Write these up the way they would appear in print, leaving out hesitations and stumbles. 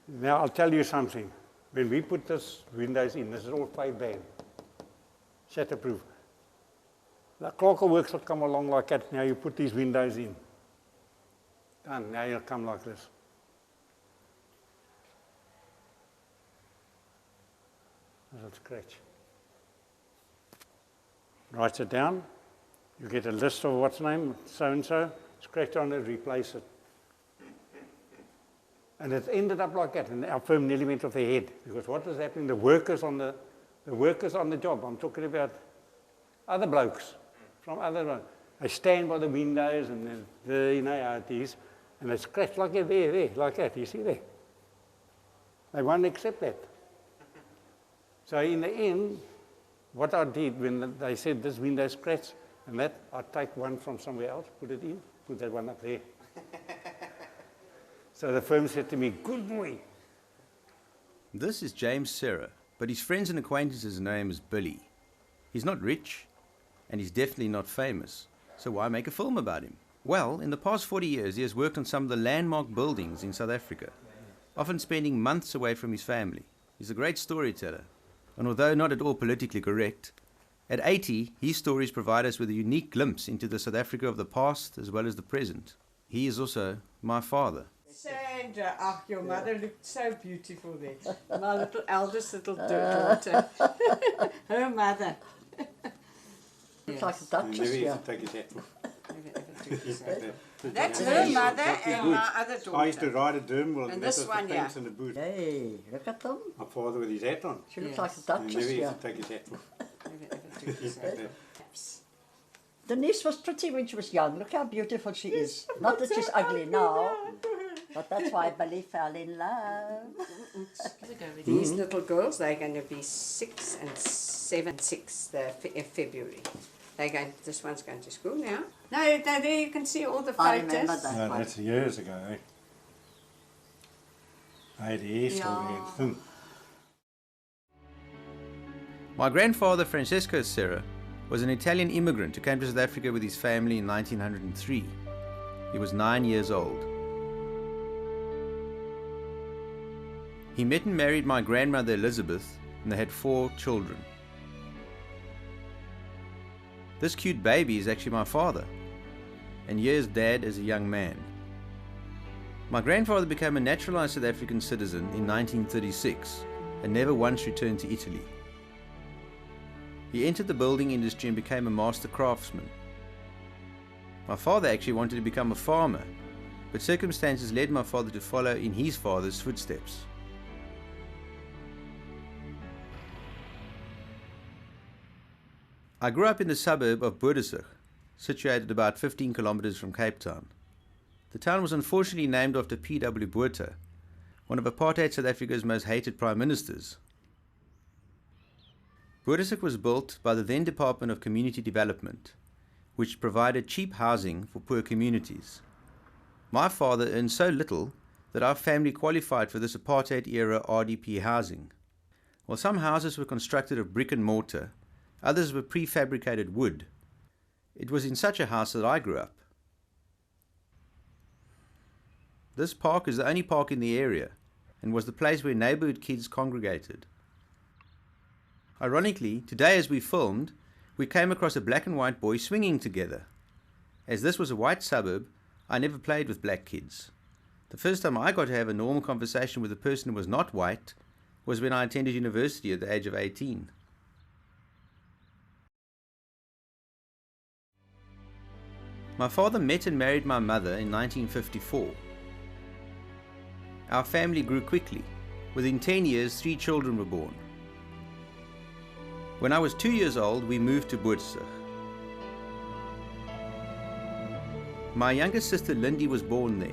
Now I'll tell you something. When we put this windows in, this is all 5-band, shatterproof. The clocker works will come along like that. Now you put these windows in. Done. Now you'll come like this. Little scratch. Writes it down. You get a list of what's name, so-and-so, scratch on it, replace it. And it ended up like that, and our firm nearly went off their head. Because what was happening, the workers on the job, I'm talking about other blokes from other, they stand by the windows and you know how it is, and they scratch like that, there, like that, you see there. They won't accept that. So in the end, what I did when they said this window scratch, and that, I'd take one from somewhere else, put it in, put that one up there. So the firm said to me, good boy. This is James Serra, but his friends and acquaintances know him as Billy. He's not rich, and he's definitely not famous, so why make a film about him? Well, in the past 40 years, he has worked on some of the landmark buildings in South Africa, often spending months away from his family. He's a great storyteller, and although not at all politically correct, at 80, his stories provide us with a unique glimpse into the South Africa of the past as well as the present. He is also my father. Sandra, your mother looked so beautiful there. My eldest little daughter. Her mother. Looks like a duchess, yeah. That's her mother and my other daughter. I used to ride a Durham and this one, yeah. In the boot. Hey, look at them. My father with his hat on. She looks like a duchess, He yeah. never used to take his hat off. Denise was pretty when she was young. Look how beautiful she is. Not that she's ugly now, but that's why Billy fell in love. These little girls, they're going to be 6 and 7, 6 February. They're going. This one's going to school now. No, there you can see all the photos. I remember that No, one. that's years ago, eh? I had hair still there, thin. My grandfather, Francesco Serra, was an Italian immigrant who came to South Africa with his family in 1903. He was 9 years old. He met and married my grandmother Elizabeth, and they had 4 children. This cute baby is actually my father, and here's Dad as a young man. My grandfather became a naturalized South African citizen in 1936 and never once returned to Italy. He entered the building industry and became a master craftsman. My father actually wanted to become a farmer, but circumstances led my father to follow in his father's footsteps. I grew up in the suburb of Boerdesig, situated about 15 kilometers from Cape Town. The town was unfortunately named after P.W. Botha, one of apartheid South Africa's most hated prime ministers. Boerdesig was built by the then Department of Community Development, which provided cheap housing for poor communities. My father earned so little that our family qualified for this apartheid-era RDP housing. While some houses were constructed of brick and mortar, others were prefabricated wood. It was in such a house that I grew up. This park is the only park in the area and was the place where neighborhood kids congregated. Ironically, today as we filmed, we came across a black and white boy swinging together. As this was a white suburb, I never played with black kids. The first time I got to have a normal conversation with a person who was not white was when I attended university at the age of 18. My father met and married my mother in 1954. Our family grew quickly. Within 10 years, 3 children were born. When I was 2 years old, we moved to Boerdesig. My younger sister Lindy was born there.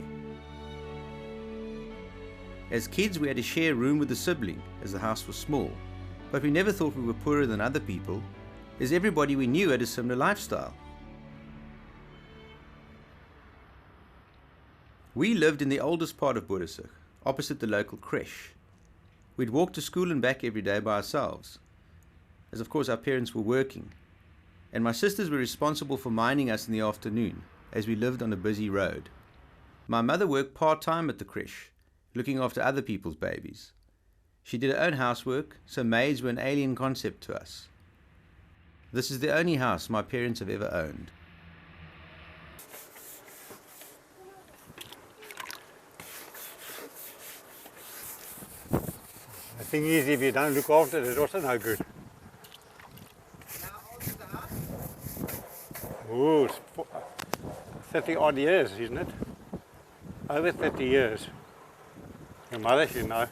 As kids, we had to share a room with a sibling, as the house was small, but we never thought we were poorer than other people, as everybody we knew had a similar lifestyle. We lived in the oldest part of Boerdesig, opposite the local creche. We'd walk to school and back every day by ourselves, as of course our parents were working, and my sisters were responsible for minding us in the afternoon, as we lived on a busy road. My mother worked part-time at the creche, looking after other people's babies. She did her own housework, so maids were an alien concept to us. This is the only house my parents have ever owned. The thing is, if you don't look after it, it's also no good. Ooh, it's 30 odd years, isn't it? Over 30 years. Your mother should know.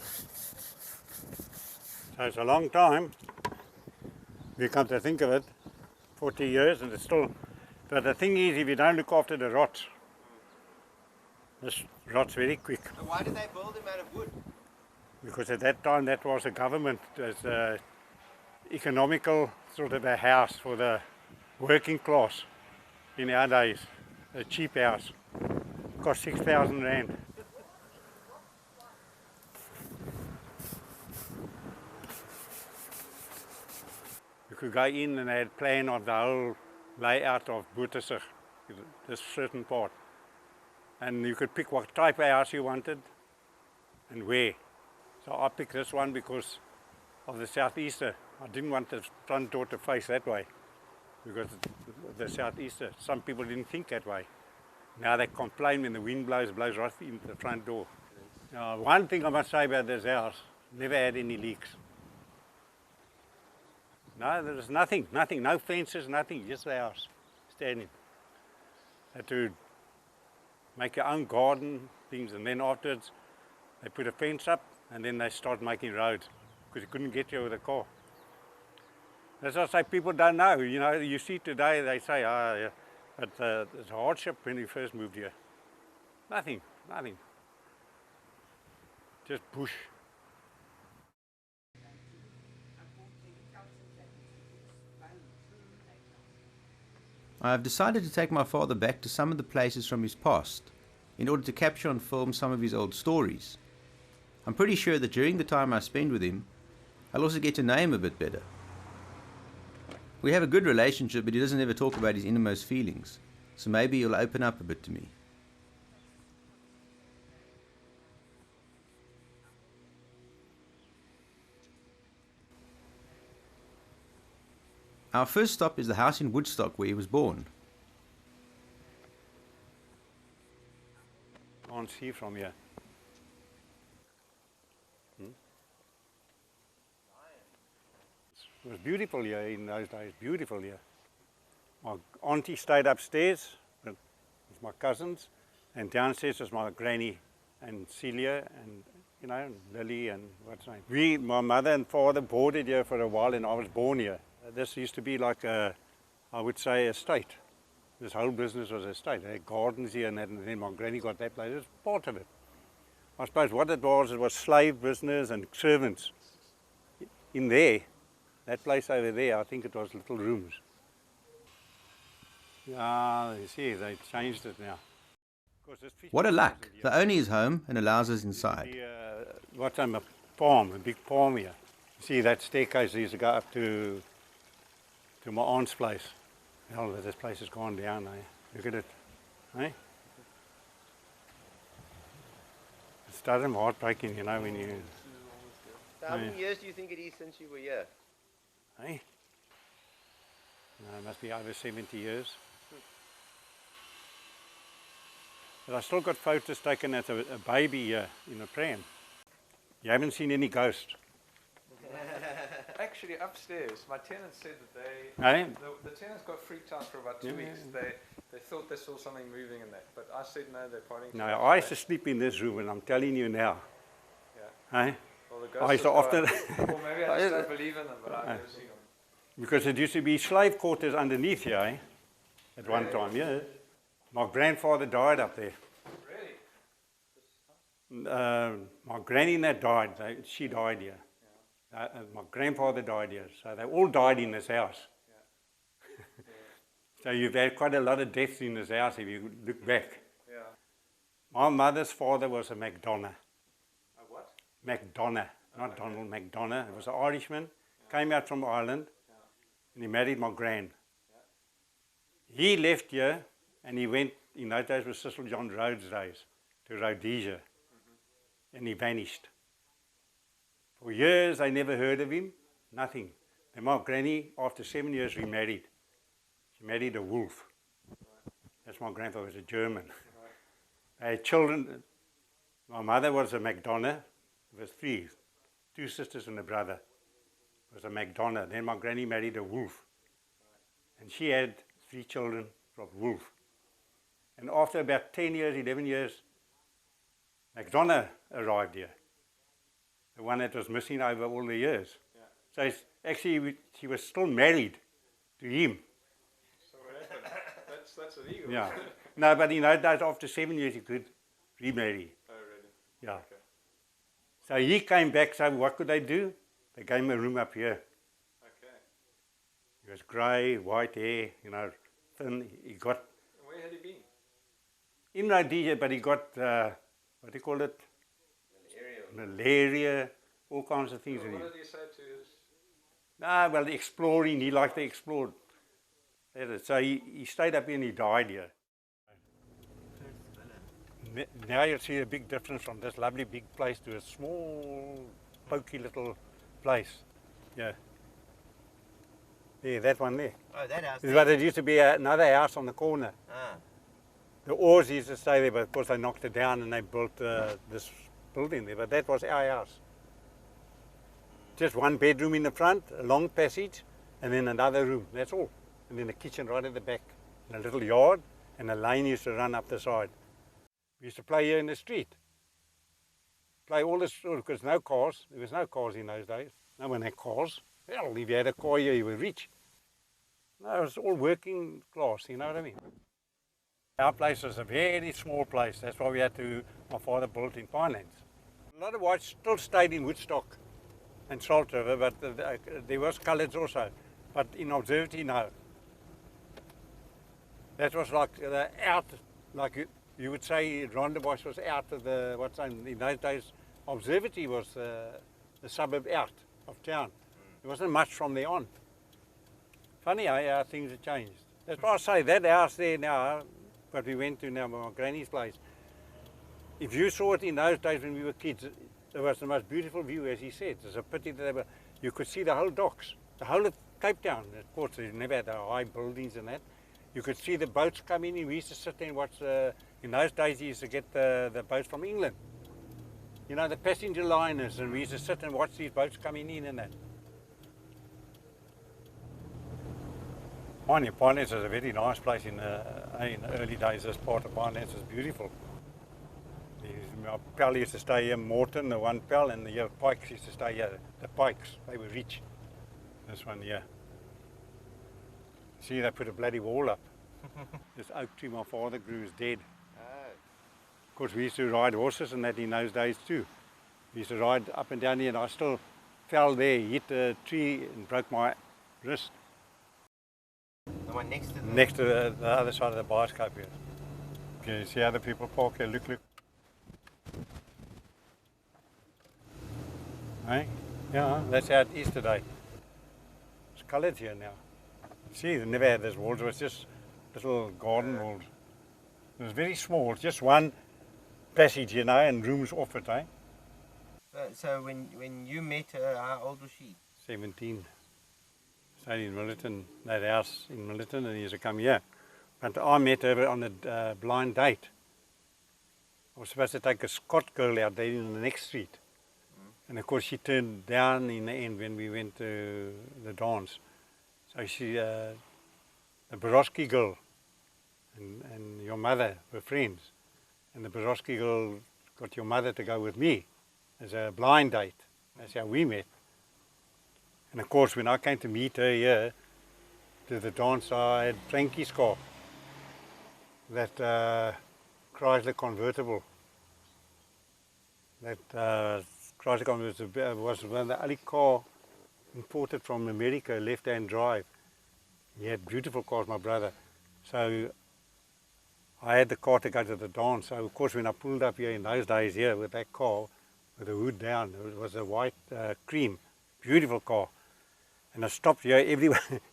So it's a long time. If you come to think of it, 40 years and it's still... But the thing is, if you don't look after the rots, this rots very quick. So why did they build them out of wood? Because at that time that was a government, as a economical sort of a house for the working class in our days. A cheap house. Cost 6,000 rand. You could go in and they had plan of the whole layout of Boetisig, this certain part. And you could pick what type of house you wanted and where. So I picked this one because of the southeaster. I didn't want the front door to face that way because the southeaster. Some people didn't think that way. Now they complain when the wind blows right into the front door. One thing I must say about this house, never had any leaks. No, there's nothing, no fences, nothing, just the house standing. Had to make your own garden, things, and then afterwards they put a fence up and then they start making roads because you couldn't get here with a car. That's what I say, people don't know. You know, you see today, they say, yeah, but it's a hardship when we first moved here. Nothing. Just bush. I have decided to take my father back to some of the places from his past in order to capture on film some of his old stories. I'm pretty sure that during the time I spend with him, I'll also get to know him a bit better. We have a good relationship, but he doesn't ever talk about his innermost feelings, so maybe he'll open up a bit to me. Our first stop is the house in Woodstock where he was born. Can't see from here. It was beautiful here in those days, beautiful here. My auntie stayed upstairs with my cousins, and downstairs was my granny and Celia and, you know, Lily and what's her name. My mother and father boarded here for a while and I was born here. This used to be like a, I would say, a estate. This whole business was a estate. They had gardens here and that, and then my granny got that place. It was part of it. I suppose what it was slave business and servants. In there, that place over there, I think it was little rooms. Yeah, you see, they changed it now. What a luck. The owner is home and allows us inside. What's a farm, a big farm here. You see that staircase used to go up to my aunt's place. Hell, this place has gone down, eh? Look at it, eh? It started heartbreaking, you know, when you... How many years do you think it is since you were here? Eh? No, it must be over 70 years. But I still got photos taken as a baby here in a pram. You haven't seen any ghosts? Actually, upstairs, my tenants said that the tenants got freaked out for about 2 weeks. They thought they saw something moving in that, but I said no, they're partying. No, I used to sleep in this room, and I'm telling you now. Yeah. Eh? Well, the I used to often... Or maybe I just don't believe in them, but I've never seen them. Because it used to be slave quarters underneath here, eh? At one time, yeah. My grandfather died up there. Really? My granny that died, she died here. My grandfather died here, so they all died in this house. Yeah. So you've had quite a lot of deaths in this house if you look back. Yeah. My mother's father was a McDonough. A what? McDonough, not Donald McDonough. He was an Irishman, came out from Ireland, and he married my gran. He left here, and he went, in those days was Cecil John Rhodes' days, to Rhodesia. and he vanished. For years I never heard of him, nothing. Then my granny, after 7 years, remarried. She married a wolf. That's my grandfather, was a German. They had children. My mother was a McDonough. There was three, 2 sisters and a brother. It was a McDonough. Then my granny married a wolf. And she had 3 children from wolf. And after about 10 years, 11 years, McDonough arrived here. The one that was missing over all the years. Yeah. So actually, she was still married to him. So what happened? That's illegal. Yeah. No, but in those days, after 7 years, he could remarry. Oh, really? Yeah. Okay. So he came back, so what could they do? They gave him a room up here. Okay. He was grey, white hair, thin. He got Where had he been? in Rhodesia, but he got, what do you call it? Malaria, all kinds of things. What did he say to his... Well, the exploring, he liked to explore. So he stayed up here and he died here. Now you'll see a big difference from this lovely big place to a small, pokey little place. Yeah. Yeah, that one there. Oh, that house. But there used to be another house on the corner. Ah. The Oars used to stay there, but of course they knocked it down and they built this building there. But that was our house. Just 1 bedroom in the front, a long passage, and then another room. That's all. And then a kitchen right at the back, and a little yard, and a lane used to run up the side. We used to play here in the street. Play all this, because no cars. There was no cars in those days. No one had cars. Well, if you had a car here, you were rich. No, it was all working class, you know what I mean? Our place was a very small place. That's why we had to, my father built in Pinelands. A lot of whites still stayed in Woodstock and Salt River, but there was coloureds also. But in Observatory, no. That was like out, like you would say Rondebosch was out of the, in those days, Observatory was the suburb out of town. There wasn't much from there on. Funny how things have changed. That's why I say that house there now, what we went to now, my granny's place, if you saw it in those days when we were kids, it was the most beautiful view, as he said. It's a pity that you could see the whole docks, the whole of Cape Town. Of course, they never had the high buildings and that. You could see the boats coming in. We used to sit there and watch, in those days you used to get the boats from England. You know, the passenger liners, and we used to sit and watch these boats coming in and that. Pinelands is a very nice place in the early days. This part of Pinelands is beautiful. My pal used to stay here, Morton, the one pal, and the Pikes used to stay here. The Pikes, they were rich. This one here. See, they put a bloody wall up. This oak tree my father grew is dead. Of course, we used to ride horses and that in those days too. We used to ride up and down here, and I still fell there, hit a tree and broke my wrist. The one next to the... Next to the other side of the bioscope here. Okay, you see other people park here, look. Hey? Yeah, that's how it is today. It's coloured here now. See, they never had this walls, it was just little garden walls. It was very small, just one passage, and rooms off it, eh? So when you met her, how old was she? 17. Stayed in Millerton, that house in Millerton, and he used to come here. But I met her on a blind date. I was supposed to take a Scot girl out there in the next street. And of course she turned down in the end when we went to the dance. So she, the Borowski girl and your mother were friends. And the Borowski girl got your mother to go with me as a blind date. That's how we met. And of course when I came to meet her here to the dance, I had Frankie's car. That Chrysler convertible. That Chrysler convertible was one of the only car imported from America, left-hand drive. He had beautiful cars, my brother. So I had the car to go to the dance. So of course when I pulled up here in those days here with that car, with the hood down, it was a white cream, beautiful car. And I stopped here,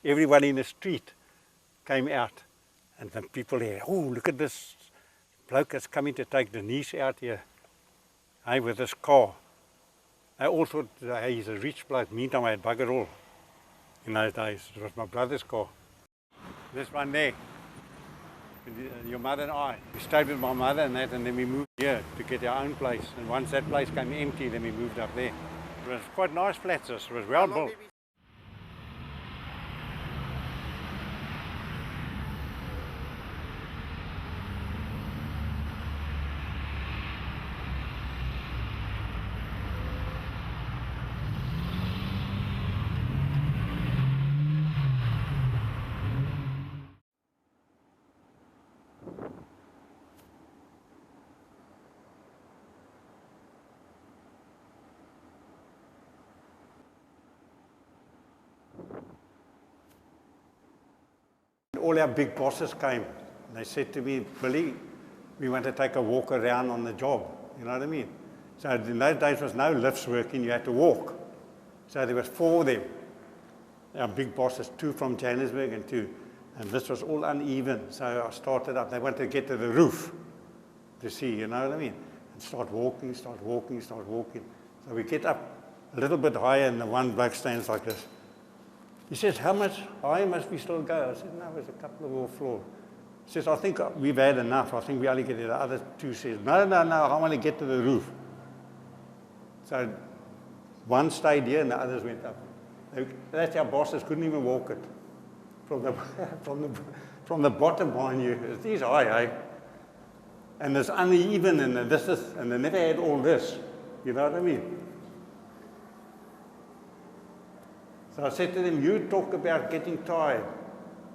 everyone in the street came out. And the people there, oh, look at this bloke that's coming to take Denise out here. with this car. I all thought he's a rich bloke. Meantime, I had bugger all in those days. It was my brother's car. This one there, your mother and I. We stayed with my mother and that, and then we moved here to get our own place. And once that place came empty, then we moved up there. It was quite nice flats. It was well built. All our big bosses came. And they said to me, Billy, we want to take a walk around on the job. You know what I mean? So in those days there was no lifts working, you had to walk. So there was 4 of them. Our big bosses, 2 from Johannesburg and 2. And this was all uneven. So I started up. They wanted to get to the roof to see, you know what I mean? And start walking, start walking, start walking. So we get up a little bit higher and the one bloke stands like this. He says, how much higher must we still go? I said, no, there's a couple of more floors. He says, I think we've had enough. I think we only get to the other 2. Says, no, I want to get to the roof. So one stayed here and the others went up. That's our bosses couldn't even walk it. From the bottom behind you, it's high, eh? And it's uneven and and they never had all this. You know what I mean? So I said to them, you talk about getting tired.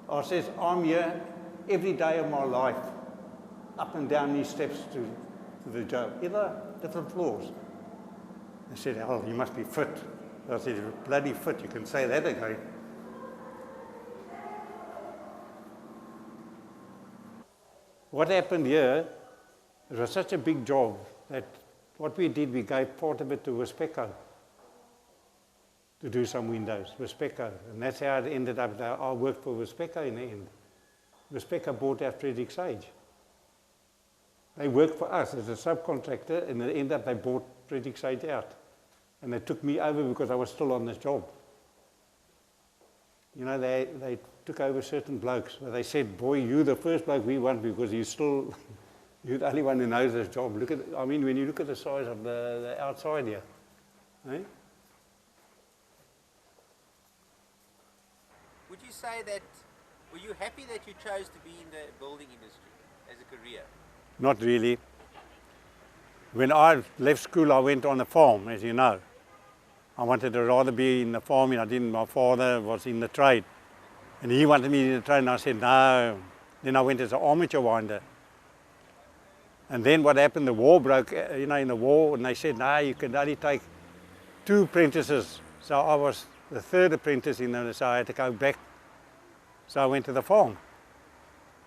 I says, I'm here every day of my life, up and down these steps to the job. Either different floors. They said, oh, you must be fit. So I said, you're bloody fit, you can say that again. What happened here, it was such a big job that what we did, we gave part of it to Wispeco to do some windows, Wispeco. And that's how it ended up that I worked for Wispeco in the end. Wispeco bought out Frederick Sage. They worked for us as a subcontractor, and in the end up they bought Frederick Sage out. And they took me over because I was still on this job. You know, they took over certain blokes. But they said, boy, you're the first bloke we want because you're the only one who knows this job. Look at, I mean, when you look at the size of the outside here. Eh? Would you say that, were you happy that you chose to be in the building industry as a career? Not really. When I left school, I went on a farm, as you know. I wanted to rather be in the farming. I didn't. My father was in the trade. And he wanted me in the trade, and I said, no. Then I went as an armature winder. And then what happened, the war broke, you know, in the war, and they said, no, you can only take 2 apprentices. So I was the 3rd apprentice in there, so I had to go back. So I went to the farm.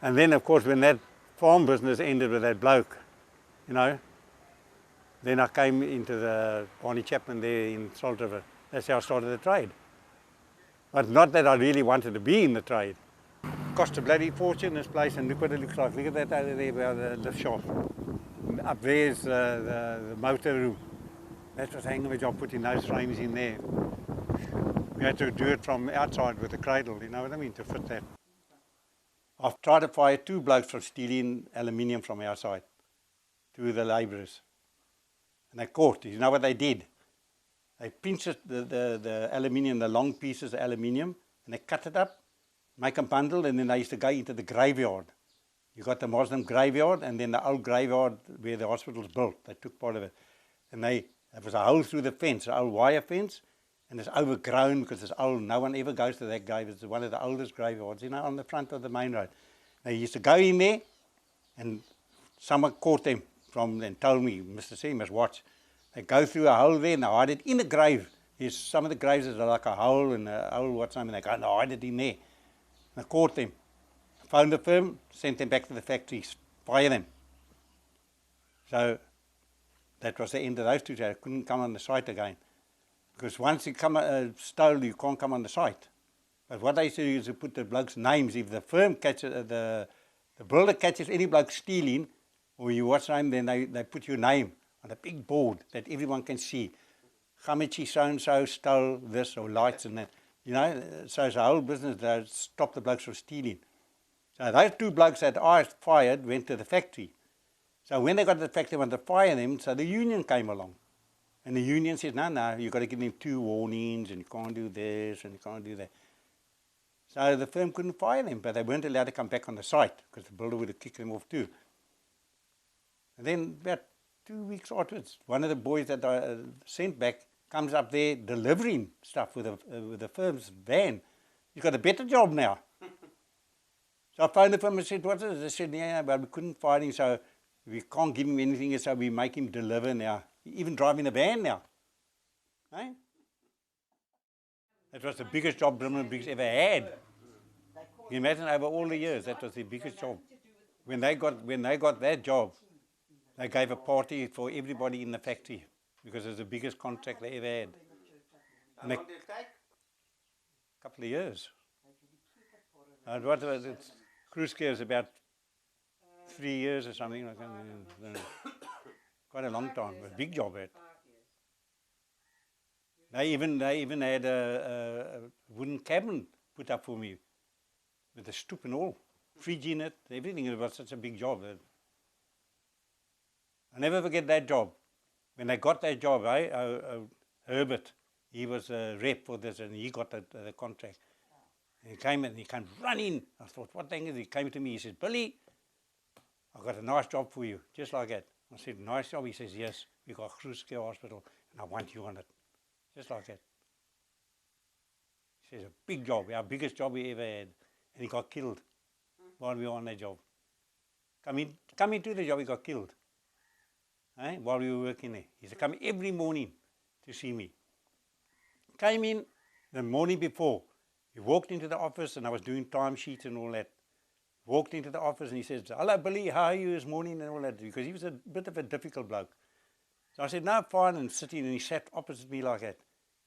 And then, of course, when that farm business ended with that bloke, you know, then I came into the Barney Chapman there in Salt River. That's how I started the trade. But not that I really wanted to be in the trade. Cost a bloody fortune, this place, and look what it looks like. Look at that over there by the lift shaft. Up there's the motor room. That was hanging the job, putting those frames in there. We had to do it from outside with the cradle, you know what I mean, to fit that. I've tried to fire 2 blokes for stealing aluminium from outside, 2 of the labourers. And they caught. You know what they did? They pinched the aluminium, the long pieces of aluminium, and they cut it up, make a bundle, and then they used to go into the graveyard. You got the Muslim graveyard, and then the old graveyard where the hospital's built. They took part of it. And there was a hole through the fence, an old wire fence, and it's overgrown because it's old. No one ever goes to that grave. It's one of the oldest graveyards, you know, on the front of the main road. They used to go in there, and someone caught them and told me, Mr. C, you must watch. They go through a hole there and they hide it in the grave. There's some of the graves are like a hole and a hole, what's name, and they go and hide it in there. And I caught them. Phoned the firm, sent them back to the factories, fire them. So that was the end of those 2 days. I couldn't come on the site again. Because once you come stole, you can't come on the site. But what they do is to put the blokes' names. If the firm catches, the builder catches any bloke stealing, or you what's name, then they put your name on a big board that everyone can see. Hamichi so-and-so stole this or lights and that. You know, so it's a whole business to stop the blokes from stealing. So those 2 blokes that I fired went to the factory. So when they got to the factory, they wanted to fire them, so the union came along. And the union says, no, you've got to give them 2 warnings, and you can't do this, and you can't do that. So the firm couldn't fire them, but they weren't allowed to come back on the site, because the builder would have kicked them off too. And then about 2 weeks afterwards, one of the boys that I sent back comes up there delivering stuff with the firm's van. He's got a better job now. So I phoned the firm and said, what's this? They said, yeah, but we couldn't fire him, so we can't give him anything, so we make him deliver now. Even driving a van now. Eh? That was the biggest job Brimley Briggs ever had. You imagine over all the years, that was the biggest job. When they got that job, they gave a party for everybody in the factory because it was the biggest contract they ever had. How long did it take? A couple of years. What was it? Cruise care was about 3 years or something like that. Quite a long time. A big job at. They even had a wooden cabin put up for me with a stoop and all, fridge in it, everything. It was such a big job. I'll never forget that job. When I got that job, Herbert, he was a rep for this, and he got the contract. And he came running. I thought, what thing is he? He came to me, he says, Billy, I've got a nice job for you, just like that. I said, nice job? He says, yes, we got Groeske Hospital, and I want you on it. Just like that. He says, a big job, our biggest job we ever had. And he got killed while we were on that job. Coming to the job, he got killed. While we were working there. He used to come every morning to see me. Came in the morning before. He walked into the office, and I was doing timesheets and all that. Walked into the office, and he says, hello, Billy, how are you this morning and all that? Because he was a bit of a difficult bloke. So I said, no, fine, and sitting, and he sat opposite me like that.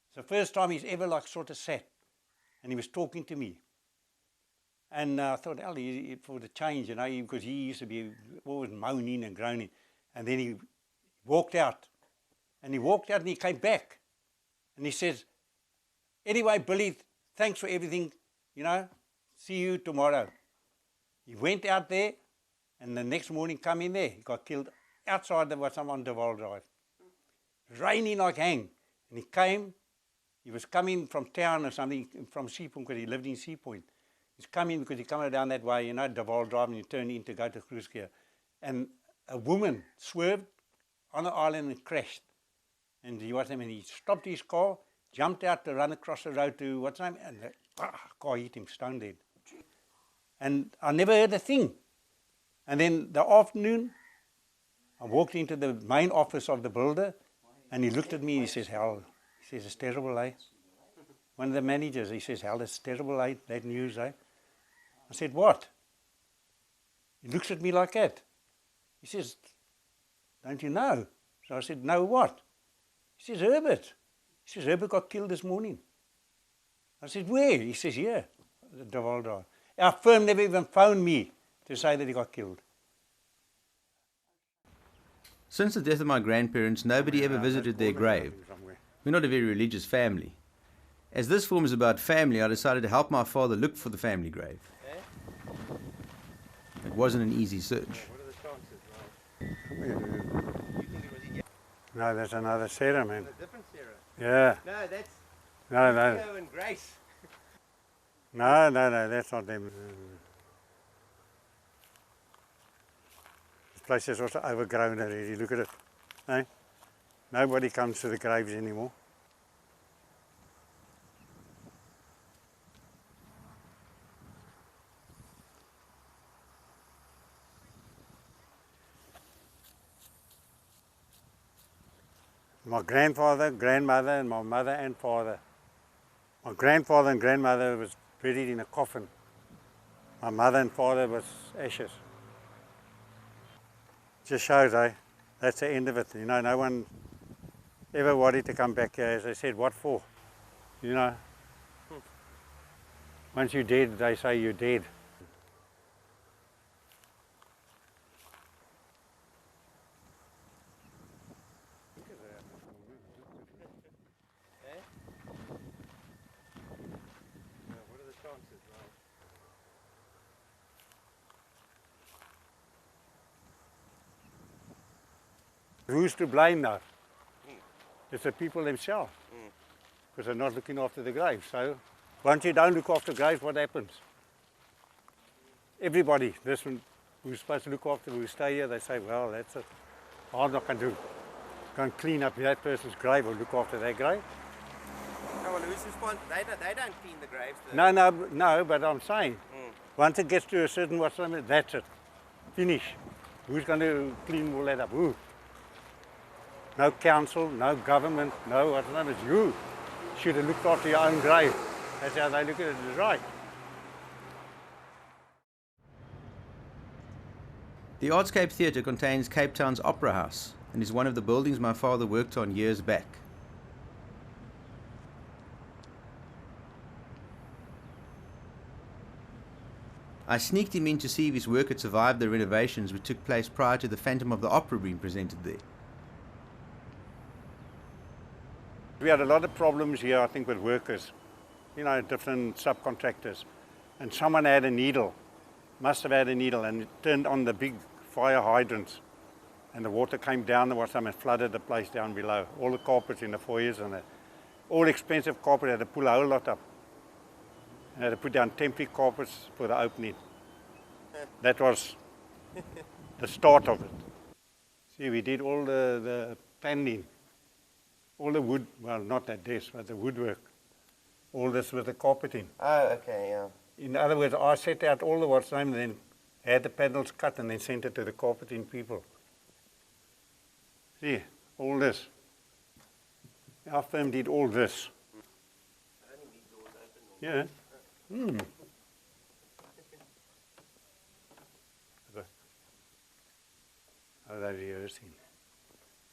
It's the first time he's ever like sort of sat, and he was talking to me. And I thought, for the change, you know, because he used to be always moaning and groaning. And then he walked out, and he came back, and he says, anyway, Billy, thanks for everything, you know, see you tomorrow. He went out there, and the next morning come in there, he got killed outside the what's on Deval Drive. Raining like hang. And he was coming from town or something, from Seapoint, because he lived in Seapoint. He's coming because he's coming down that way, you know, Deval Drive, and you turn in to go to Groeske. And a woman swerved on the island and crashed. And he stopped his car, jumped out to run across the road to, what's his name, and the car hit him stone dead. And I never heard a thing. And then the afternoon, I walked into the main office of the builder, and he looked at me and he says, Hal, he says, it's terrible, eh? One of the managers, he says, Hal, it's terrible, eh? That news, eh? I said, what? He looks at me like that. He says, don't you know? So I said, no, what? He says, Herbert. He says, Herbert got killed this morning. I said, where? He says, here, the Deval Drive. Our firm never even phoned me to say that he got killed. Since the death of my grandparents, nobody ever visited their grave. We're not a very religious family. As this film is about family, I decided to help my father look for the family grave. It wasn't an easy search. No, that's another Serra, man. A different Serra. Yeah. No, that's No, and Grace. no, that's not them. This place is also overgrown already, look at it. Eh? Nobody comes to the graves anymore. My grandfather, grandmother, and my mother and father. My grandfather and grandmother was buried in a coffin. My mother and father was ashes. Just shows, eh? That's the end of it. You know, no one ever wanted to come back here. As I said, what for? You know? Once you're dead, they say you're dead. Who's to blame now? It's the people themselves, because they're not looking after the graves. So once you don't look after graves, what happens? Everybody, this one who's supposed to look after, who stay here, they say, well, that's it. I'm not going to go and clean up that person's grave or look after their grave. No, well, who's responsible? They don't clean the graves. No, but I'm saying, once it gets to a certain limit, that's it. Finish. Who's going to clean all that up? Who? No council, no government, no what's name is you. Should have looked after your own grave. That's how they look at it, it's right. The Artscape Theatre contains Cape Town's Opera House and is one of the buildings my father worked on years back. I sneaked him in to see if his work had survived the renovations which took place prior to the Phantom of the Opera being presented there. We had a lot of problems here, I think, with workers, you know, different subcontractors. And someone had a needle, must have had a needle, and it turned on the big fire hydrants. And the water came down and flooded the place down below. All the carpets in the foyers and all expensive carpet, had to pull a whole lot up. And had to put down temporary carpets for the opening. That was the start of it. See, we did all the paneling. All the wood, well, not that desk, but the woodwork. All this with the carpeting. Oh, okay, yeah. In other words, I set out all the what's name and then had the panels cut and then sent it to the carpeting people. See, all this. Our firm did all this. Yeah. Oh, they're rehearsing.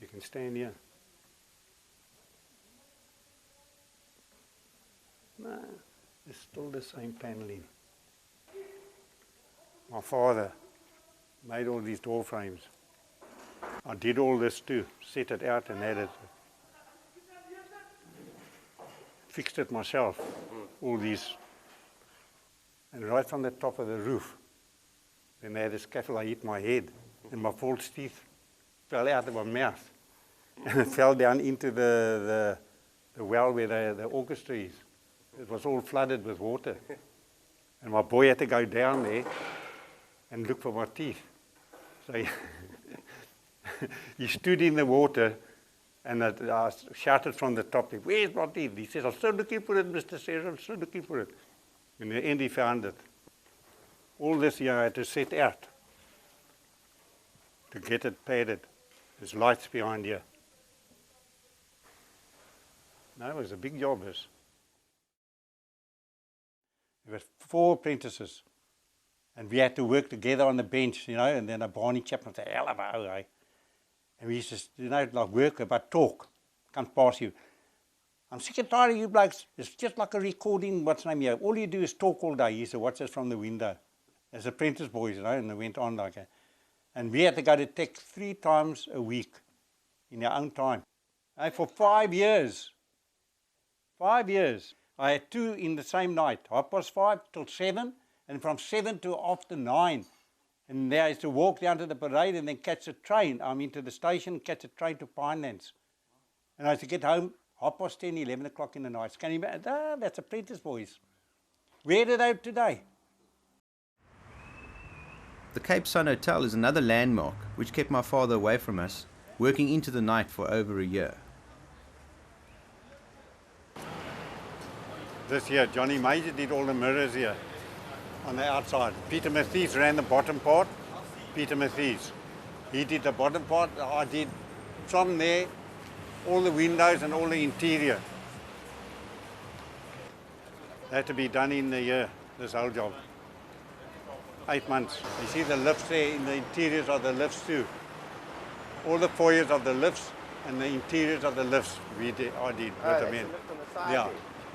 You can stand here. No, it's still the same paneling. My father made all these door frames. I did all this too, set it out and had it. Fixed it myself, all these. And right from the top of the roof, then they had a scaffold, I hit my head, and my false teeth fell out of my mouth. And it fell down into the well where the orchestra is. It was all flooded with water. And my boy had to go down there and look for my teeth. So he stood in the water, and I shouted from the top, "Where's my teeth?" He says, "I'm still looking for it, Mr. Serra, I'm still looking for it." In the end, he found it. All this year I had to set out to get it padded. There's lights behind here. No, it was a big job, this. There were 4 apprentices, and we had to work together on the bench, you know, and then a Barney chap would say, "Hell of a eh?" And we used to, you know, like work, but talk, comes past you. "I'm sick and tired of you blokes. It's just like a recording, what's name here. All you do is talk all day." He used to watch us from the window as apprentice boys, you know, and they went on like that. And we had to go to tech 3 times a week in our own time. And for 5 years. 5 years. I had 2 in the same night, 5:30 till 7, and from 7 to after 9. And there I used to walk down to the parade and then catch a train. I'm into the station, catch a train to Pinelands. And I used to get home 10:30, 11 o'clock in the night. Can you imagine? That's apprentice boys. Where are they today? The Cape Sun Hotel is another landmark which kept my father away from us, working into the night for over a year. This year, Johnny Major did all the mirrors here on the outside. Peter Mathies ran the bottom part. Peter Mathies. He did the bottom part. I did from there all the windows and all the interior. That had to be done in the year, this whole job. 8 months. You see the lifts there, in the interiors of the lifts too. All the foyers of the lifts and the interiors of the lifts I did with the men.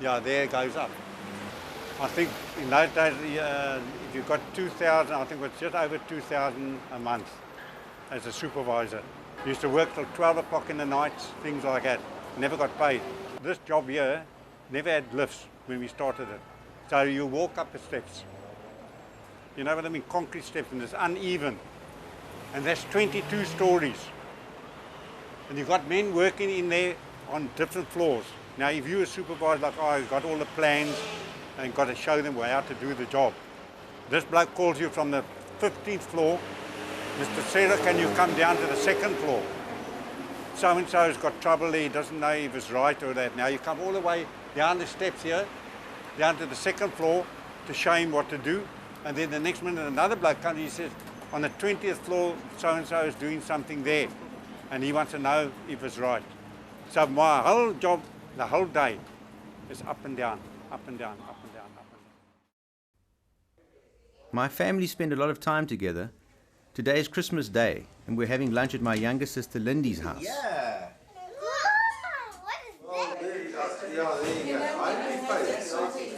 Yeah, there it goes up. I think in those days, if you got 2,000, I think it was just over 2,000 a month as a supervisor. Used to work till 12 o'clock in the nights, things like that. Never got paid. This job here never had lifts when we started it. So you walk up the steps. You know what I mean? Concrete steps, and it's uneven. And that's 22 stories. And you've got men working in there on different floors. Now, if you're a supervisor like, oh, you've got all the plans and you've got to show them how to do the job. This bloke calls you from the 15th floor, Mr. Serra, can you come down to the 2nd floor? So-and-so's got trouble there, he doesn't know if it's right or that. Now, you come all the way down the steps here, down to the 2nd floor to show him what to do. And then the next minute, another bloke comes, he says, on the 20th floor, so-and-so is doing something there. And he wants to know if it's right. So my whole job, the whole day, is up and down, up and down, up and down, up and down. My family spend a lot of time together. Today is Christmas Day, and we're having lunch at my younger sister Lindy's house. Yeah.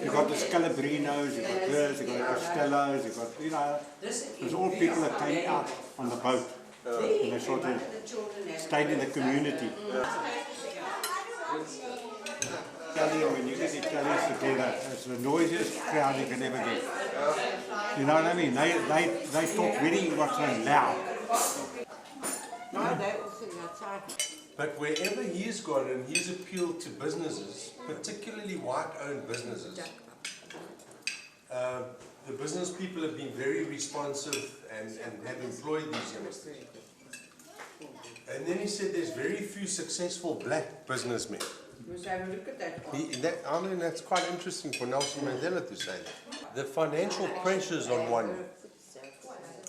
You've got the Scalabrinos, you've got this, you've got the Costellos, you've got, you know, there's all people that came out on the boat. And they sort of stayed in the community. Italian, when you get Italians together, it's the noisiest crowd you can ever get. You know what I mean? They talk very much loud. No, they all sing outside. But wherever he's gone and he's appealed to businesses, particularly white-owned businesses, the business people have been very responsive and have employed these youngsters. And then he said there's very few successful black businessmen. Let's have a look at that. I mean, that's quite interesting for Nelson Mandela to say that. The financial pressures on one,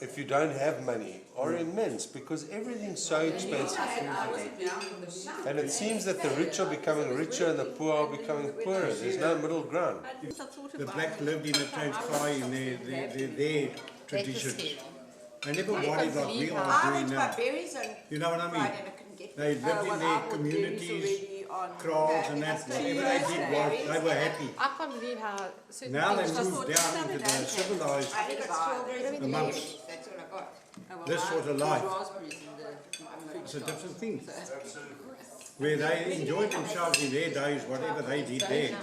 if you don't have money, are immense because everything's so expensive. And it seems that the rich are becoming richer and the poor are becoming poorer. There's no middle ground. The black lived in a Transkei in their tradition. They never worried like we are doing now. You know what I mean? They lived in their communities, crowds and that. Whatever they did was, they were happy. I can't believe how certain Now they things moved down into the civilized, the monks. This sort of life. It's a different thing. Where they enjoyed themselves in their days, whatever they did there.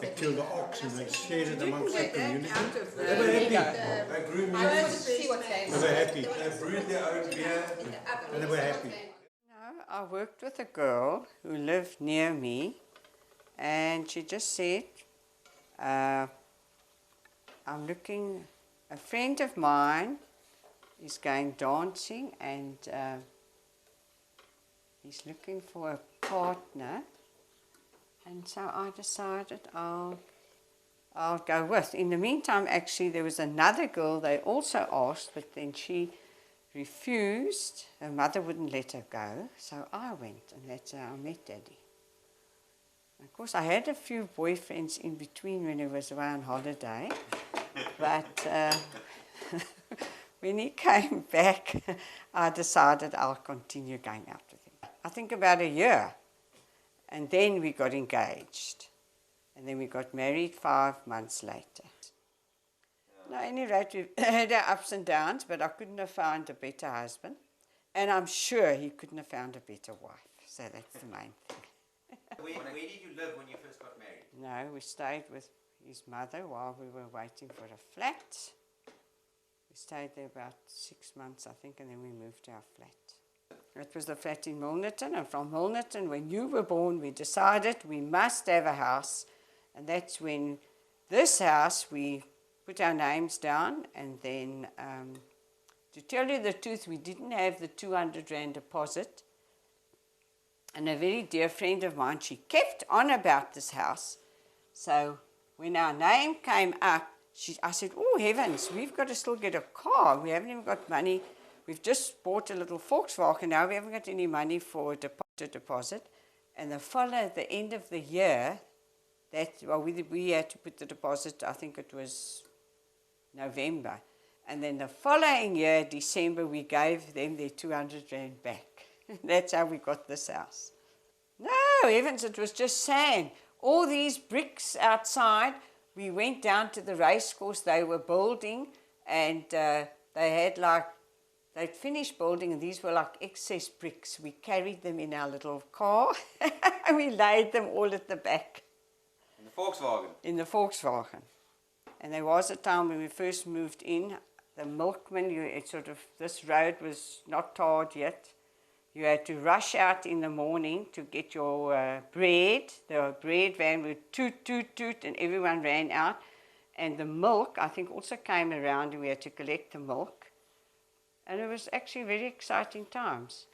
They killed the ox and they shared it amongst the community. They were happy. They grew meat, They were happy. they brewed their own beer. And they were happy. No, I worked with a girl who lived near me, and she just said, I'm looking, a friend of mine is going dancing and he's looking for a partner, and so I decided I'll go with. In the meantime, actually, there was another girl they also asked, but then she refused. Her mother wouldn't let her go, so I went, and that's how I met Daddy. Of course, I had a few boyfriends in between when I was away on holiday, but when he came back, I decided I'll continue going out with him. I think about a year, and then we got engaged, and then we got married 5 months later. No, at any rate, we had our ups and downs, but I couldn't have found a better husband, and I'm sure he couldn't have found a better wife, so that's the main thing. Where did you live when you first got married? No, we stayed with his mother while we were waiting for a flat. We stayed there about 6 months, I think, and then we moved to our flat. It was the flat in Milnerton, and from Milnerton, when you were born, we decided we must have a house, and that's when this house, we put our names down, and then, to tell you the truth, we didn't have the 200 Rand deposit, and a very dear friend of mine, she kept on about this house, so when our name came up, I said, oh heavens, we've got to still get a car. We haven't even got money. We've just bought a little Volkswagen now. We haven't got any money for a deposit. And at the end of the year, we had to put the deposit, I think it was November. And then the following year, December, we gave them their 200 Rand back. That's how we got this house. No, heavens, it was just sand. All these bricks outside. We went down to the race course they were building, and they'd finished building, and these were like excess bricks. We carried them in our little car, and we laid them all at the back. In the Volkswagen? In the Volkswagen. And there was a time when we first moved in, the milkman, this road was not tarred yet. You had to rush out in the morning to get your bread. The bread van would toot, toot, toot, and everyone ran out. And the milk, I think, also came around, and we had to collect the milk. And it was actually very exciting times.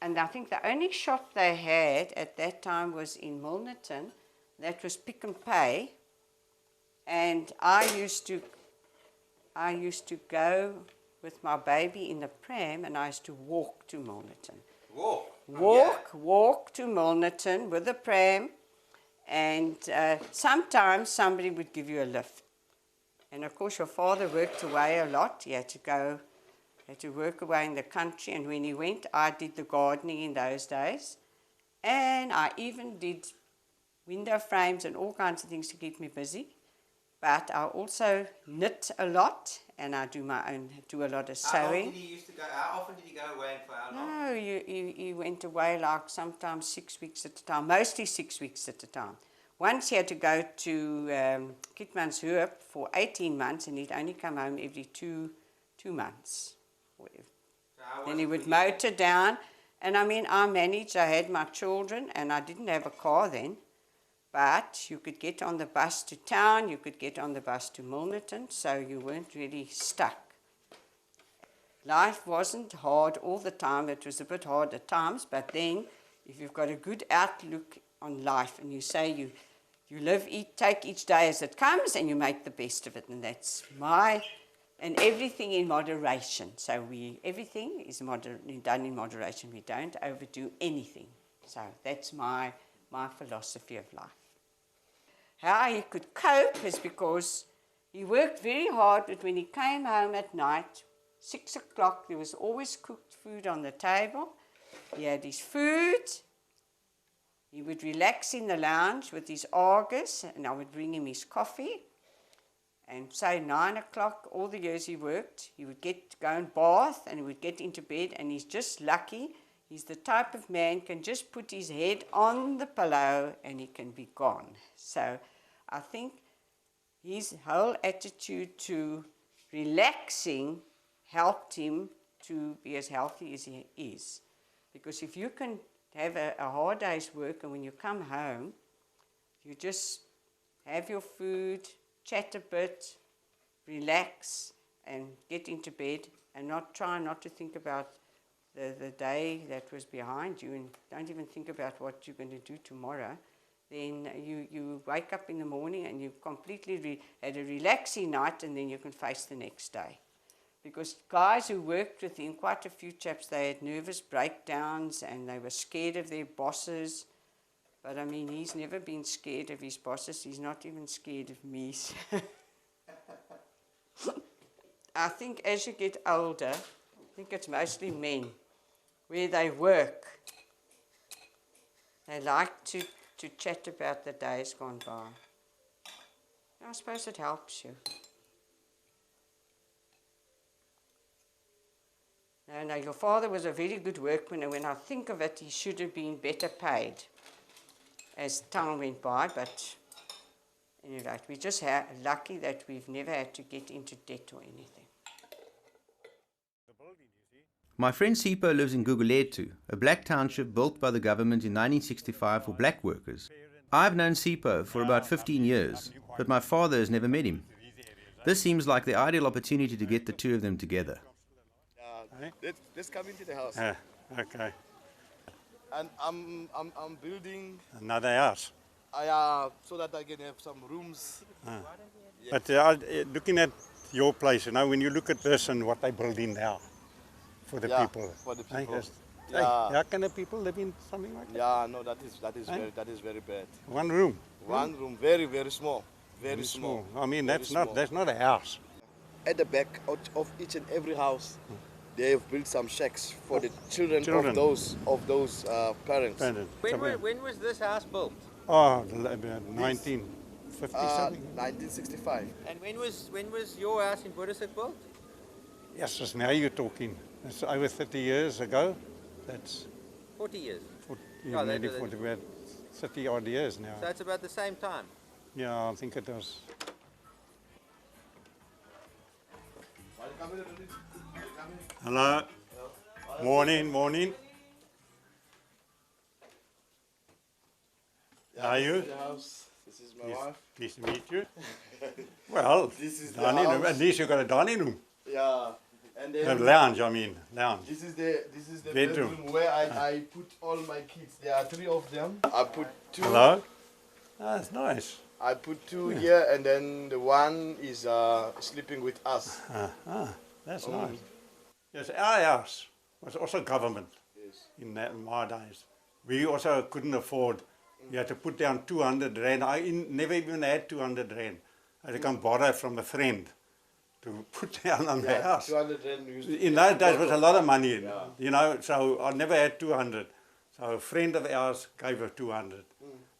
And I think the only shop they had at that time was in Milnerton. That was Pick and Pay. And I used to go with my baby in the pram, and I used to walk to Milnerton. Walk to Milnerton with the pram, and sometimes somebody would give you a lift. And of course, your father worked away a lot. He had to work away in the country, and when he went, I did the gardening in those days, and I even did window frames and all kinds of things to keep me busy. But I also knit a lot, and I do a lot of sewing. How often did he go away and for how long? No, he went away like sometimes 6 weeks at a time, mostly 6 weeks at a time. Once he had to go to Kitmanshoop for 18 months, and he'd only come home every two months. Then he would motor down, and I mean, I managed. I had my children, and I didn't have a car then. But you could get on the bus to town, you could get on the bus to Milnerton, so you weren't really stuck. Life wasn't hard all the time. It was a bit hard at times, but then if you've got a good outlook on life and you say you take each day as it comes and you make the best of it, and that's and everything in moderation. So everything is done in moderation. We don't overdo anything. So that's my philosophy of life. How he could cope is because he worked very hard, but when he came home at night, 6 o'clock, there was always cooked food on the table. He had his food. He would relax in the lounge with his Argus, and I would bring him his coffee. And say 9 o'clock, all the years he worked, he would go and bath, and he would get into bed, and he's just lucky. He's the type of man can just put his head on the pillow and he can be gone. So I think his whole attitude to relaxing helped him to be as healthy as he is. Because if you can have a hard day's work, and when you come home, you just have your food, chat a bit, relax, and get into bed, and try not to think about the day that was behind you, and don't even think about what you're going to do tomorrow, then you wake up in the morning and you completely had a relaxing night, and then you can face the next day. Because guys who worked with him, quite a few chaps, they had nervous breakdowns and they were scared of their bosses. But I mean, he's never been scared of his bosses. He's not even scared of me. I think as you get older, I think it's mostly men, where they work, they like to chat about the days gone by. I suppose it helps you. No, your father was a very good workman, and when I think of it, he should have been better paid as time went by, but anyway, we're just lucky that we've never had to get into debt or anything. My friend Sipho lives in Gugulethu, a black township built by the government in 1965 for black workers. I've known Sipho for about 15 years, but my father has never met him. This seems like the ideal opportunity to get the two of them together. Let's come into the house. Okay. And I'm building Another house. so that I can have some rooms. But looking at your place, when you look at this and what they building now for the people. For the people. How can the people live in something like that? Yeah, no, that is very bad. One room. One room, very small, very small. I mean, Very that's not a house. At the back of each and every house, they have built some shacks for the children. of those parents. When was this house built? Oh, 1950 something. 1965. And when was your house in Boodeshoek built? Yes, just now you're talking. It's over 30 years ago. That's 40 years. Maybe 40, about 30 odd years now. So it's about the same time. Yeah, I think it was. Hello. Morning. Are you? This is the house. This is my wife. Pleased to meet you. Well, This is the dining room. house. At least you got a dining room. Yeah. And A then lounge, I mean, lounge. this is the Bedroom. bedroom where I put all my kids. There are 3 of them. I put 2. Hello? That's nice. I put 2 here, and then the one is sleeping with us. That's nice. Yes, our house was also government Yes. in my days. We also couldn't afford. You had to put down 200 rand. Never even had 200 rand. I had to come borrow from a friend to put down on the house. 200 rand used to In get those days, it was a lot of money, Yeah. you know, so I never had 200. So a friend of ours gave her 200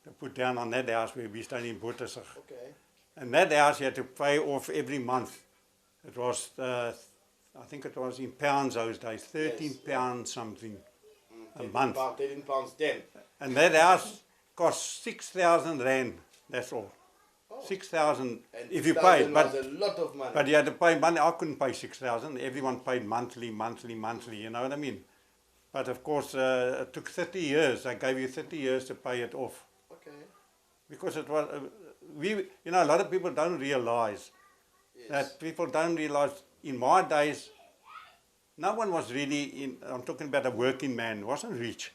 to put down on that house where we stayed in Bottesig. Okay. And that house you had to pay off every month. It was, I think it was in pounds those days, 13 Yes. pounds something a 13 month. pounds, 13 pounds 10. And that house cost 6,000 rand, that's all. 6,000 And if you 6,000 paid, was but a lot of money. you had to pay money. I couldn't pay 6,000. Everyone paid monthly, you know what I mean? But of course, it took 30 years. I gave you 30 years to pay it off. Okay. Because it was, you know, a lot of people don't realize Yes. that people don't realize in my days, no one was really, I'm talking about a working man, wasn't rich.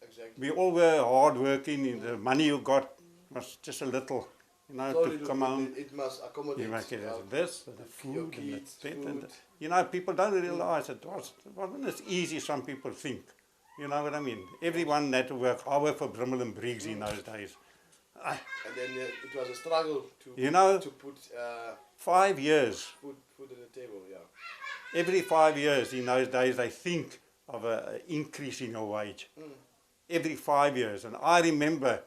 Exactly. We all were hard working, and the money you got was just a little, you know, Slowly to come home. it must accommodate. You make it as this, the food, and the kids, bed, food. and you know, people don't realize it wasn't as easy as some people think. You know what I mean? Everyone had to work. I worked for Brummel and Briggs in those days. And then it was a struggle to You know, to put 5 years, food on the table. Yeah. every 5 years in those days, they think of an increase in your wage. Every 5 years. And I remember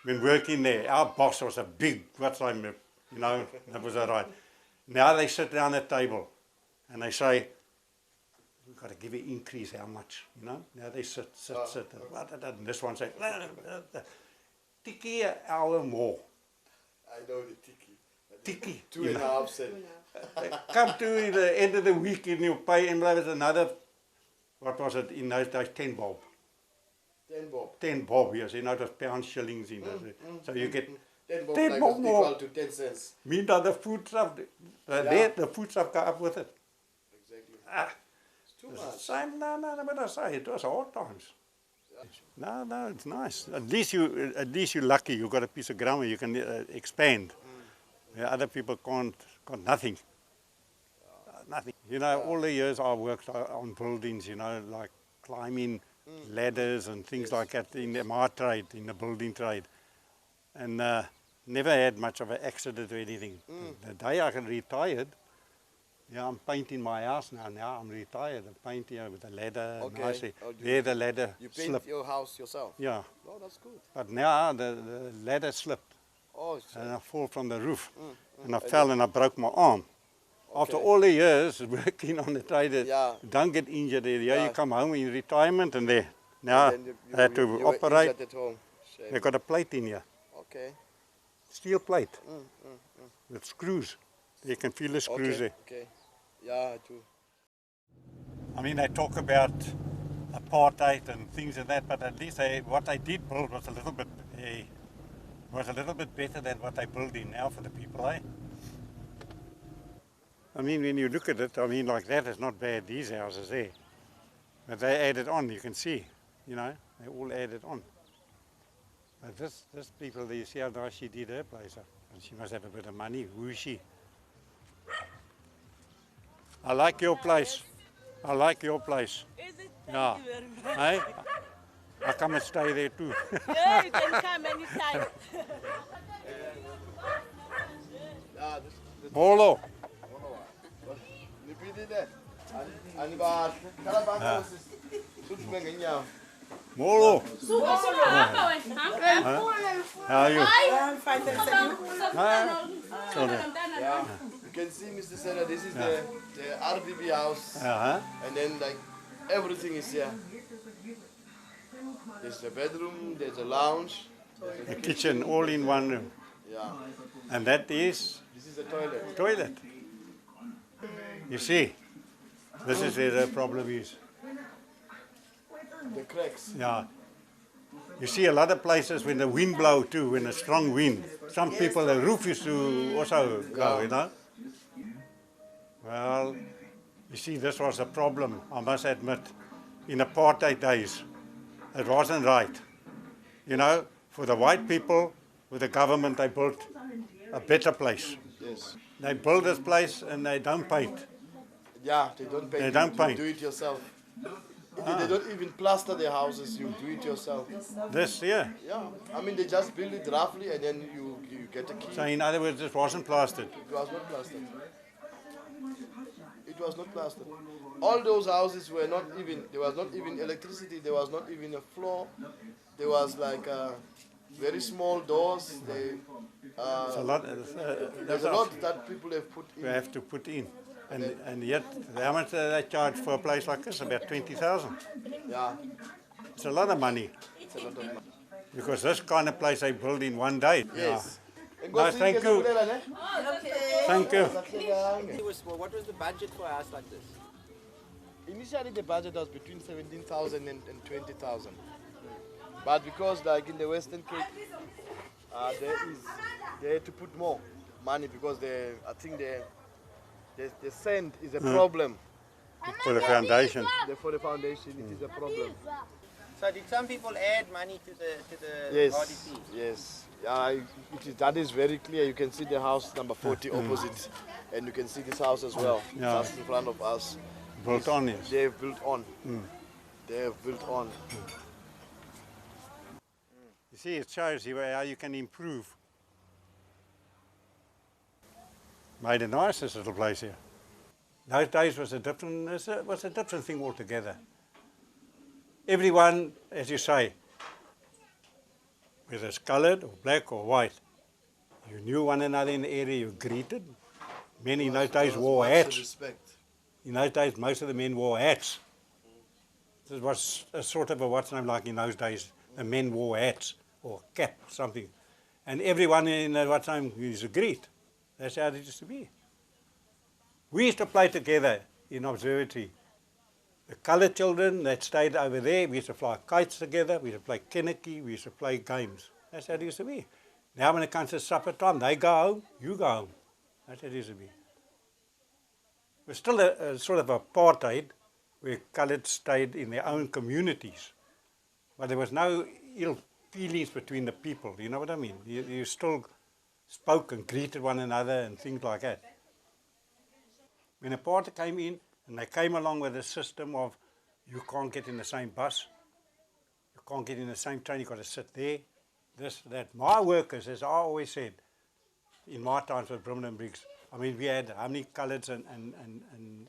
when working there, our boss was a big, you know, that was all right. Now they sit down at the table and they say, we've got to give an increase, how much, you know? Now they sit. And this one say, tikkie an hour more. I know the tiki. Tikkie. 2.5 cents. Come to the end of the week and you pay envelope is another, what was it in those days, 10 bob. 10 bob. 10 bob, yes, you know, it was pound shillings in those days. So you get 10 bob 10 like bob was more. equal to 10 cents. Mean that the food stuff, the food stuff got up with it. Exactly. It's too much. Same, no, but I say, it was hard times. No, it's nice. At least you're lucky. You got a piece of ground where you can expand. Where other people got nothing. Nothing. You know, all the years I worked on buildings, you know, like climbing ladders and things like that in my trade, in the building trade. And never had much of an accident or anything. The day I retired, yeah, I'm painting my house now. Now I'm retired. I'm painting with a ladder. Okay. Nicely. Oh, There the ladder You paint slipped. your house yourself? Yeah. Oh, that's good. But now the ladder slipped Oh, and I fall from the roof. And I And fell and I broke my arm. After Okay. all the years working on the trade, Yeah. don't get injured there. Yeah, Yeah. you come home in retirement and there. Now And then I had to you were operate. injured at home. Shame. They got a plate in here, Okay. steel plate with screws. You can feel the screws Okay. there. Okay. Yeah, I do. I mean, they talk about apartheid and things like that, but at least what they did build was a little bit better than what they build in now for the people, eh? I mean, when you look at it, I mean, like that is not bad, these houses there. But they added on, you can see, you know, they all added on. But this people, you see how nice she did her place up. And she must have a bit of money. Who is she? I like your place. I like your place. Is it? Yeah. Thank you very much. Hey? I come and stay there too. Yeah, you can come anytime. Yeah, this Bolo. Nipidile. Ani ba kalabanga suthi ngenyawo. Molo. How are you? I'm fine, thanks. Sorry. Yeah. You can see, Mr. Serra, this is the RDB house. Uh-huh. And then like everything is here. There's a bedroom, there's a lounge, there's A kitchen all in one room. yeah. And that is This is a toilet. toilet. You see, this is where the problem is. The cracks. Yeah. You see a lot of places when the wind blow too, when a strong wind. Some people, the roof used to also go, you know. Well, you see, this was a problem, I must admit, in apartheid days. It wasn't right. You know, for the white people, with the government, they built a better place. Yes. They build this place and they don't paint. Yeah, they don't paint. They don't you paint. do it yourself. They don't even plaster their houses. You do it yourself. This, yeah. Yeah, I mean they just build it roughly and then you get a key. So in other words, it wasn't plastered. It was not plastered. It was not plastered. All those houses were not even. There was not even electricity. There was not even a floor. There was like very small doors. It's a lot. There's a lot that people have put in. We have to put in. And yet, how much do they charge for a place like this? About 20,000. Yeah. It's a lot of money. It's a lot of money. Because this kind of place they build in one day. Yes. Yeah. No, thank you. Thank you. What was the budget for a house like this? Initially, the budget was between 17,000 and 20,000. But because, like in the Western Cape, they had to put more money because I think the sand is a problem. For the foundation. For the foundation, it is a problem. So did some people add money to the Yes. RDP? Yes. That is very clear. You can see the house number 40 opposite, and you can see this house as well, just in front of us. Built on, yes. They have built on. They have built on. You see, it shows you how you can improve. Made a nice, this little place here. Those days was a different thing altogether. Everyone, as you say, whether it's coloured or black or white, you knew one another in the area, you greeted. Men in those days wore hats. In those days, most of the men wore hats. This was a sort of a what's name like in those days. The men wore hats or cap or something. And everyone in the what's name used to greet. That's how it used to be. We used to play together in observatory. The coloured children that stayed over there, we used to fly kites together, we used to play kenneki, we used to play games. That's how it used to be. Now when it comes to supper time, they go home, you go home. That's how it used to be. It was still a sort of apartheid where coloured stayed in their own communities. But there was no ill feelings between the people, you know what I mean? You still spoke and greeted one another and things like that. When apartheid came in, and they came along with a system of you can't get in the same bus, you can't get in the same train, you've got to sit there, this, that. My workers, as I always said, in my times with Brimmen and Briggs, I mean, we had how many coloureds and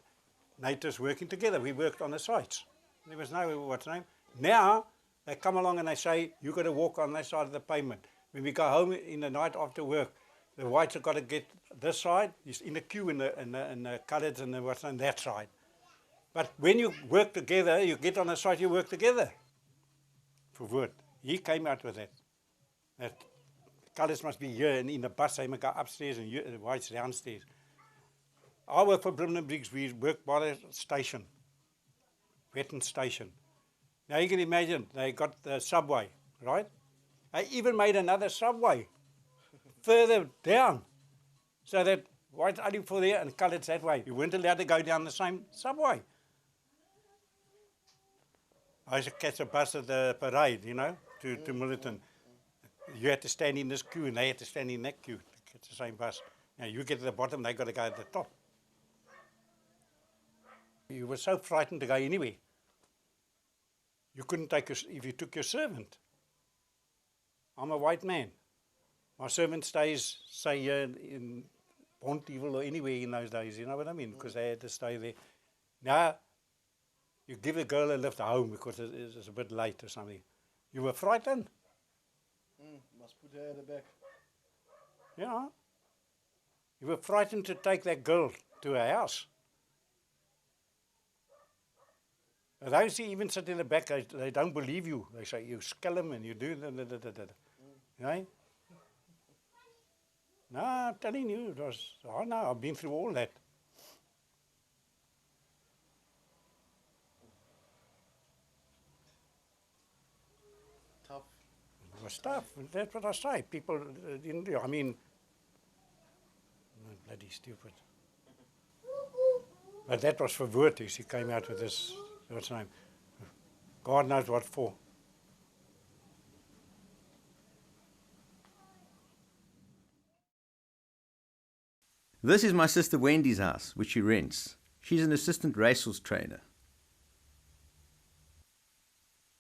natives working together. We worked on the sites. There was no, what's name? Now, they come along and they say, you've got to walk on that side of the pavement. When we go home in the night after work, the whites have got to get this side, in the queue in the coloureds and the what's on that side. But when you work together, you get on the side, you work together. For word. He came out with that. That coloureds must be here and in the bus, they must go upstairs and the whites downstairs. I work for Brimmen and Briggs, we work by the station, Wetton Station. Now you can imagine, they got the subway, right? They even made another subway further down, so that whites only for there and coloureds that way. You weren't allowed to go down the same subway. I used to catch a bus at the parade, you know, to Millerton. You had to stand in this queue and they had to stand in that queue to catch the same bus. Now you get to the bottom, they got to go at the top. You were so frightened to go anywhere. You couldn't take if you took your servant. I'm a white man. My servant stays, say, in Pontyville or anywhere in those days, you know what I mean? Because they had to stay there. Now, you give a girl a lift home because it's a bit late or something. You were frightened. Must put her at the back. Yeah. You were frightened to take that girl to her house. Those who even sit in the back, they don't believe you. They say, you skill them and you do right? No, I'm telling you, I know, I've been through all that. Tough was tough. That's what I say. People didn't do. I mean, bloody stupid. But that was for Voortis. He came out with this, what's his name? God knows what for. This is my sister Wendy's house, which she rents. She's an assistant racehorse trainer.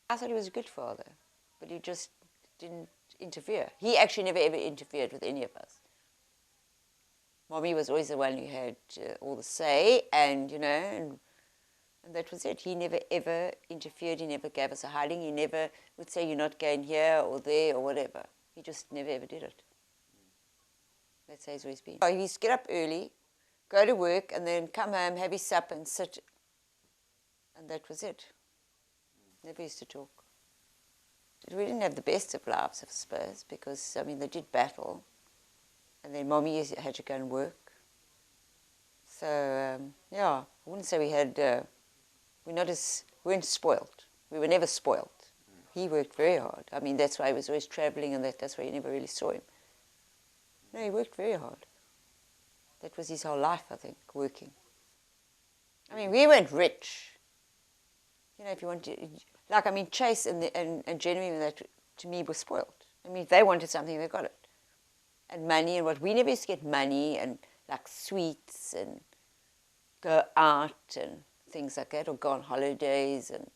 I thought he was a good father, but he just didn't interfere. He actually never ever interfered with any of us. Mommy was always the one who had all the say, and you know, and that was it. He never ever interfered. He never gave us a hiding. He never would say you're not going here or there or whatever. He just never ever did it. That's how he's always been. He used to get up early, go to work, and then come home, have his supper, and sit. And that was it. Never used to talk. We didn't have the best of lives, I suppose, because, I mean, they did battle. And then Mommy had to go and work. So, yeah, I wouldn't say we had, we weren't spoiled. We were never spoiled. He worked very hard. I mean, that's why he was always travelling, and that's why you never really saw him. No, he worked very hard. That was his whole life, I think, working. I mean, we weren't rich. You know, if you want to, like, I mean, Chase and Genevieve, that to me were spoiled. I mean, if they wanted something, they got it. And money and what, we never used to get money and like sweets and go out and things like that, or go on holidays. And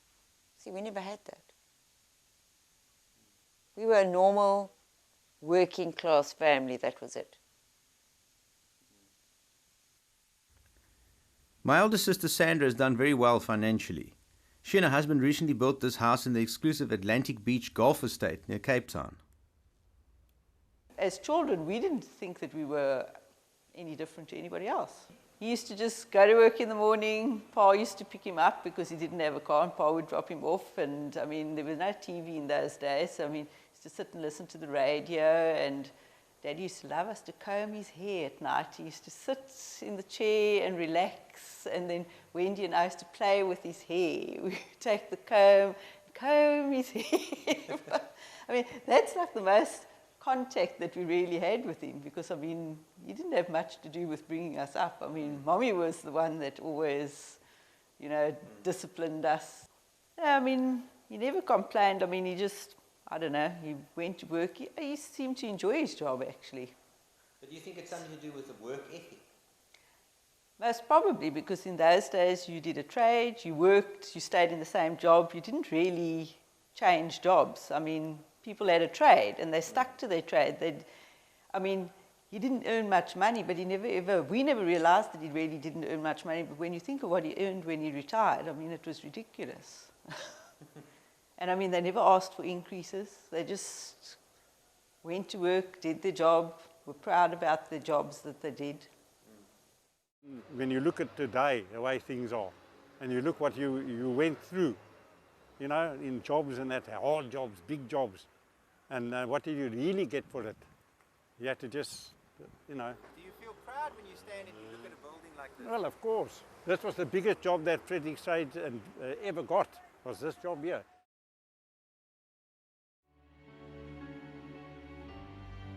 see, we never had that. We were a normal working class family, that was it. My elder sister Sandra has done very well financially. She and her husband recently built this house in the exclusive Atlantic Beach Golf Estate near Cape Town. As children, we didn't think that we were any different to anybody else. He used to just go to work in the morning. Pa used to pick him up because he didn't have a car, and Pa would drop him off. And I mean, there was no TV in those days. So, I mean, he used to sit and listen to the radio, and Dad used to love us to comb his hair at night. He used to sit in the chair and relax, and then Wendy and I used to play with his hair. We would take the comb his hair. I mean, that's like the most contact that we really had with him, because, I mean, he didn't have much to do with bringing us up. I mean, Mommy was the one that always, you know, disciplined us. I mean, he never complained. I mean, he just, I don't know, he went to work. He seemed to enjoy his job, actually. But do you think it's something to do with the work ethic? Most probably, because in those days you did a trade, you worked, you stayed in the same job. You didn't really change jobs. I mean, people had a trade and they stuck to their trade. I mean, he didn't earn much money, but we never realized that he really didn't earn much money. But when you think of what he earned when he retired, I mean, it was ridiculous. And I mean, they never asked for increases. They just went to work, did their job, were proud about the jobs that they did. When you look at today, the way things are, and you look what you went through, you know, in jobs and that, hard jobs, big jobs, and what did you really get for it? You had to just, you know. Do you feel proud when you stand and you look at a building like this? Well, of course. This was the biggest job that Frederick Said ever got, was this job here.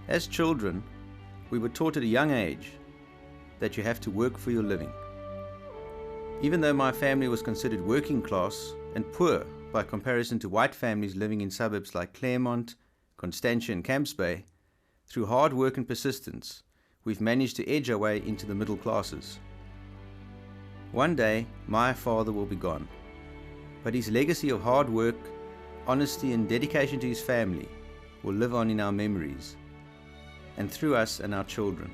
As children, we were taught at a young age that you have to work for your living. Even though my family was considered working class and poor by comparison to white families living in suburbs like Claremont, Constantia and Camps Bay, through hard work and persistence, we've managed to edge our way into the middle classes. One day, my father will be gone, but his legacy of hard work, honesty and dedication to his family will live on in our memories, and through us and our children.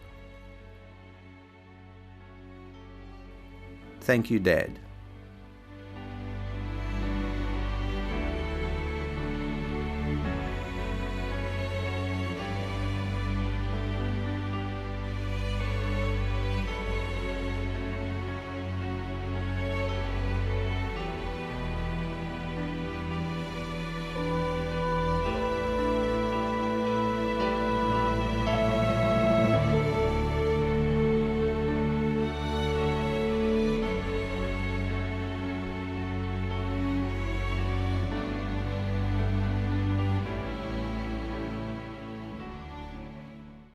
Thank you, Dad.